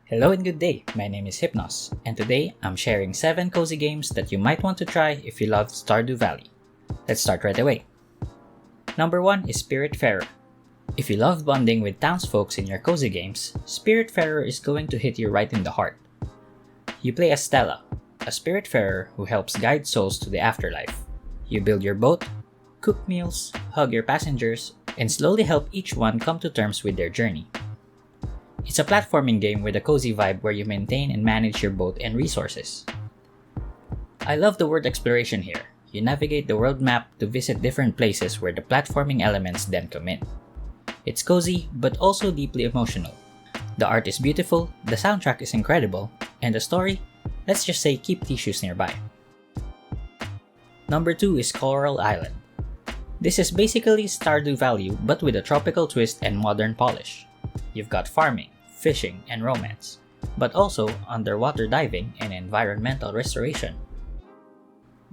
Hello and good day, my name is Hypnos, and today I'm sharing 7 cozy games that you might want to try if you love Stardew Valley. Let's start right away. Number 1 is Spiritfarer. If you love bonding with townsfolk in your cozy games, Spiritfarer is going to hit you right in the heart. You play as Stella, a Spiritfarer who helps guide souls to the afterlife. You build your boat, cook meals, hug your passengers, and slowly help each one come to terms with their journey. It's a platforming game with a cozy vibe where you maintain and manage your boat and resources. I love the word exploration here. You navigate the world map to visit different places where the platforming elements then come in. It's cozy, but also deeply emotional. The art is beautiful, the soundtrack is incredible, and the story, let's just say keep tissues nearby. Number 2 is Coral Island. This is basically Stardew Valley but with a tropical twist and modern polish. You've got farming, fishing, and romance, but also underwater diving and environmental restoration.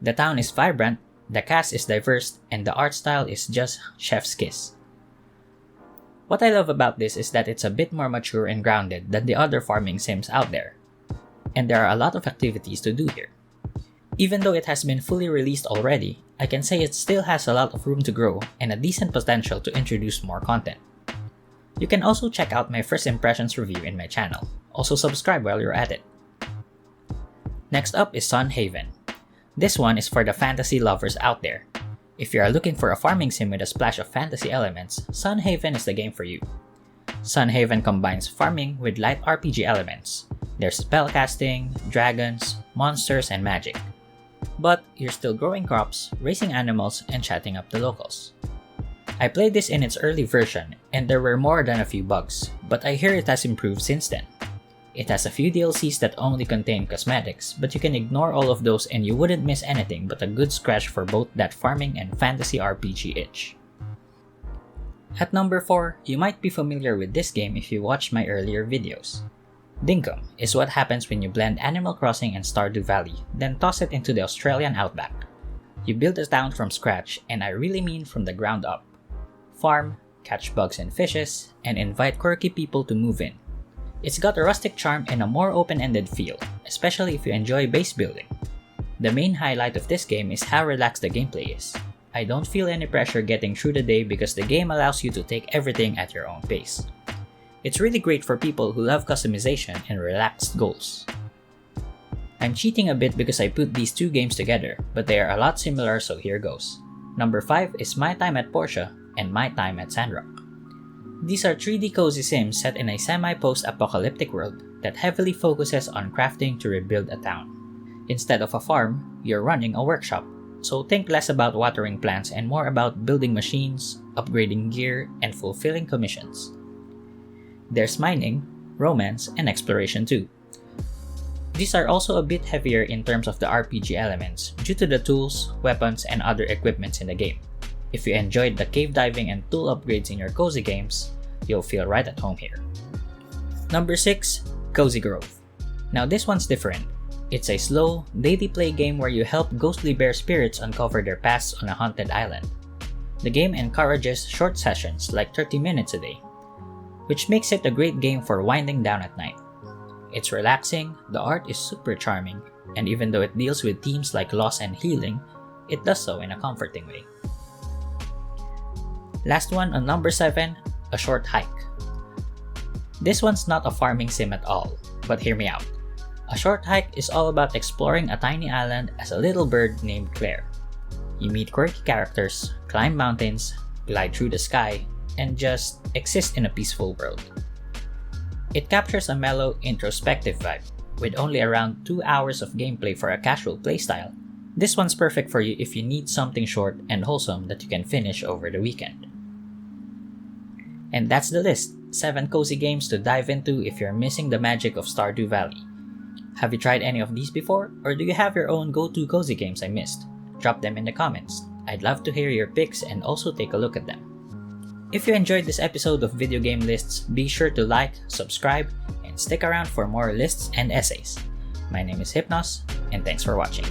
The town is vibrant, the cast is diverse, and the art style is just chef's kiss. What I love about this is that it's a bit more mature and grounded than the other farming sims out there, and there are a lot of activities to do here. Even though it has been fully released already, I can say it still has a lot of room to grow and a decent potential to introduce more content. You can also check out my first impressions review in my channel. Also subscribe while you're at it. Next up is Sun Haven. This one is for the fantasy lovers out there. If you are looking for a farming sim with a splash of fantasy elements, Sun Haven is the game for you. Sun Haven combines farming with light RPG elements. There's spellcasting, dragons, monsters, and magic. But you're still growing crops, raising animals, and chatting up the locals. I played this in its early version, and there were more than a few bugs, but I hear it has improved since then. It has a few DLCs that only contain cosmetics, but you can ignore all of those and you wouldn't miss anything but a good scratch for both that farming and fantasy RPG itch. At number 4, you might be familiar with this game if you watched my earlier videos. Dinkum is what happens when you blend Animal Crossing and Stardew Valley, then toss it into the Australian outback. You build a town from scratch, and I really mean from the ground up. Farm, catch bugs and fishes, and invite quirky people to move in. It's got a rustic charm and a more open-ended feel, especially if you enjoy base building. The main highlight of this game is how relaxed the gameplay is. I don't feel any pressure getting through the day because the game allows you to take everything at your own pace. It's really great for people who love customization and relaxed goals. I'm cheating a bit because I put these two games together, but they are a lot similar, so here goes. Number 5 is My Time at Portia and My Time at Sandrock. These are 3D cozy sims set in a semi-post-apocalyptic world that heavily focuses on crafting to rebuild a town. Instead of a farm, you're running a workshop, so think less about watering plants and more about building machines, upgrading gear, and fulfilling commissions. There's mining, romance, and exploration too. These are also a bit heavier in terms of the RPG elements due to the tools, weapons, and other equipments in the game. If you enjoyed the cave diving and tool upgrades in your cozy games, you'll feel right at home here. Number 6, Cozy Grove. Now this one's different. It's a slow, daily play game where you help ghostly bear spirits uncover their pasts on a haunted island. The game encourages short sessions like 30 minutes a day, which makes it a great game for winding down at night. It's relaxing, the art is super charming, and even though it deals with themes like loss and healing, it does so in a comforting way. Last one on number 7, A Short Hike. This one's not a farming sim at all, but hear me out. A Short Hike is all about exploring a tiny island as a little bird named Claire. You meet quirky characters, climb mountains, glide through the sky, and just exist in a peaceful world. It captures a mellow, introspective vibe. With only around 2 hours of gameplay for a casual playstyle, this one's perfect for you if you need something short and wholesome that you can finish over the weekend. And that's the list, 7 cozy games to dive into if you're missing the magic of Stardew Valley. Have you tried any of these before, or do you have your own go-to cozy games I missed? Drop them in the comments. I'd love to hear your picks and also take a look at them. If you enjoyed this episode of Video Game Lists, be sure to like, subscribe, and stick around for more lists and essays. My name is Hypnos, and thanks for watching.